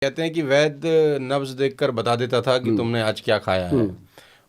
कहते हैं कि वैद्य नब्ज देखकर बता देता था कि तुमने आज क्या खाया है।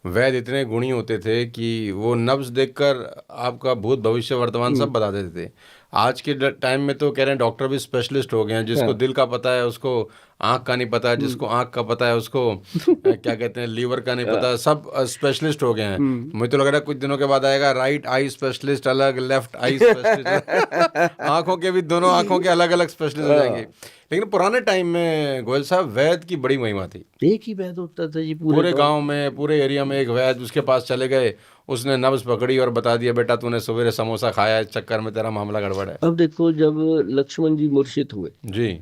वैद्य इतने गुणी होते थे कि वो नब्ज देखकर आपका भूत भविष्य वर्तमान सब बता देते थे। आज के टाइम में तो कह रहे हैं डॉक्टर भी स्पेशलिस्ट हो गए हैं। जिसको हाँ। दिल का पता है उसको आँख का नहीं पता है, जिसको आँख का पता है उसको क्या कहते हैं लीवर का नहीं पता, सब स्पेशलिस्ट हो गए हैं। मुझे तो लग रहा है कुछ दिनों के बाद आएगा राइट आई स्पेशलिस्ट अलग, लेफ्ट आई स्पेशलिस्ट आँखों के भी, दोनों आँखों के अलग अलग स्पेशलिस्ट हो जाएंगे। लेकिन पुराने टाइम में गोयल साहब वैद्य की बड़ी महिमा थी। एक ही वैद्य होता था जी पूरे गांव में, पूरे एरिया में एक वैद्य, उसके पास चले गए, उसने नब्ज पकड़ी और बता दिया बेटा तूने सवेरे समोसा खाया है, इस चक्कर में तेरा मामला गड़बड़ है। अब देखो, जब लक्ष्मण जी मूर्छित हुए जी।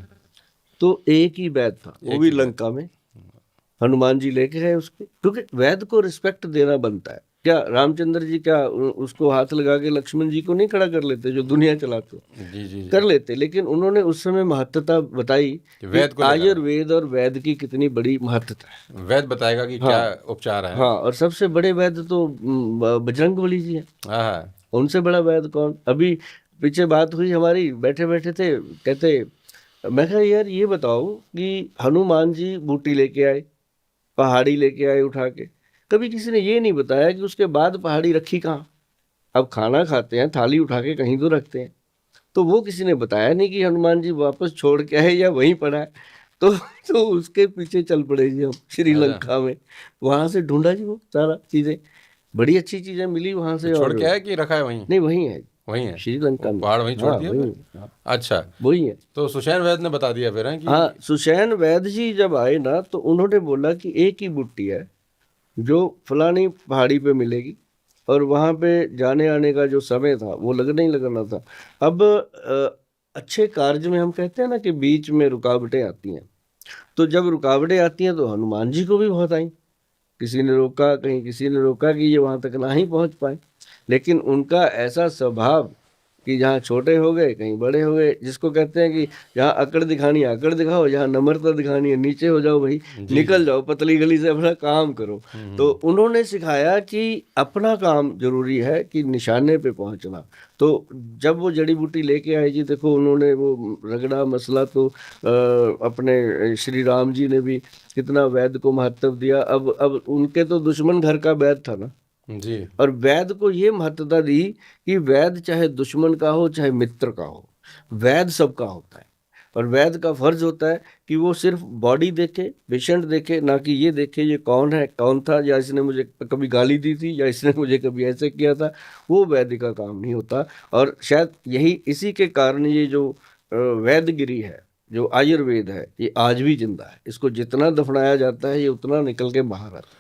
तो एक ही वैद्य था, वो भी लंका में। हनुमान जी लेके गए उसके, क्योंकि वैद्य को रिस्पेक्ट देना बनता है। क्या रामचंद्र जी क्या उसको हाथ लगा के लक्ष्मण जी को नहीं खड़ा कर लेते, जो दुनिया चलाते? जी जी कर लेते, लेकिन उन्होंने उस समय महत्वता बताई कि आयुर्वेद और वैद्य की कितनी बड़ी महत्वता है। वैद्य बताएगा कि क्या उपचार है। हाँ, और सबसे बड़े वैद्य तो बजरंगबली जी है। हाँ, उनसे बड़ा वैद्य कौन? अभी पीछे बात हुई हमारी, बैठे बैठे थे, कहते, मैं कहा यार ये बताओ कि हनुमान जी बूटी लेके आए, पहाड़ी लेके आए उठा के, कभी किसी ने ये नहीं बताया कि उसके बाद पहाड़ी रखी कहाँ। अब खाना खाते हैं, थाली उठा के कहीं तो रखते हैं, तो वो किसी ने बताया नहीं कि हनुमान जी वापस छोड़ के आए या वहीं पड़ा है। तो उसके पीछे चल पड़े जी हम श्रीलंका में। वहां से ढूंढा जी वो सारा चीजें, बड़ी अच्छी चीजें मिली वहां से। छोड़ और के आया कि रखा है वहीं? नहीं, वहीं है, वहीं है श्रीलंका में। पहाड़ वहीं छोड़ दिया वहीं, फिर? अच्छा, वही है। तो सुषैण वैद्य ने बता दिया फिर हैं कि हाँ, सुषैण वैद्य जी जब आए ना, तो उन्होंने बोला कि एक ही बुट्टी है जो फलानी पहाड़ी पे मिलेगी, और वहां पे जाने आने का जो समय था वो लगना ही लगना था। अब अच्छे कार्य में हम कहते हैं ना कि बीच में रुकावटें आती हैं, तो जब रुकावटें आती हैं तो हनुमान जी को भी बहुत आई। किसी ने रोका, कहीं किसी ने रोका कि ये वहां तक ना ही पहुंच पाए, लेकिन उनका ऐसा स्वभाव कि जहाँ छोटे हो गए कहीं बड़े हो गए। जिसको कहते हैं कि जहाँ अकड़ दिखानी है अकड़ दिखाओ, जहाँ नम्रता दिखानी है नीचे हो जाओ भाई, निकल जाओ पतली गली से, अपना काम करो। तो उन्होंने सिखाया कि अपना काम जरूरी है, कि निशाने पे पहुंचना। तो जब वो जड़ी बूटी लेके आए जी, देखो उन्होंने वो रगड़ा मसला, तो अपने श्री राम जी ने भी कितना वैद्य को महत्व दिया। अब उनके तो दुश्मन घर का वैद्य था ना जी। और वैद्य को ये महत्वता दी कि वैद्य चाहे दुश्मन का हो चाहे मित्र का हो, वैद्य सबका होता है। और वैद्य का फर्ज होता है कि वो सिर्फ बॉडी देखे, पेशेंट देखे, ना कि ये देखे ये कौन है, कौन था, या इसने मुझे कभी गाली दी थी, या इसने मुझे कभी ऐसे किया था। वो वैद्य का काम नहीं होता। और शायद यही इसी के कारण ये जो वैद्यगिरी है, जो आयुर्वेद है, ये आज भी जिंदा है। इसको जितना दफनाया जाता है ये उतना निकल के बाहर आता है।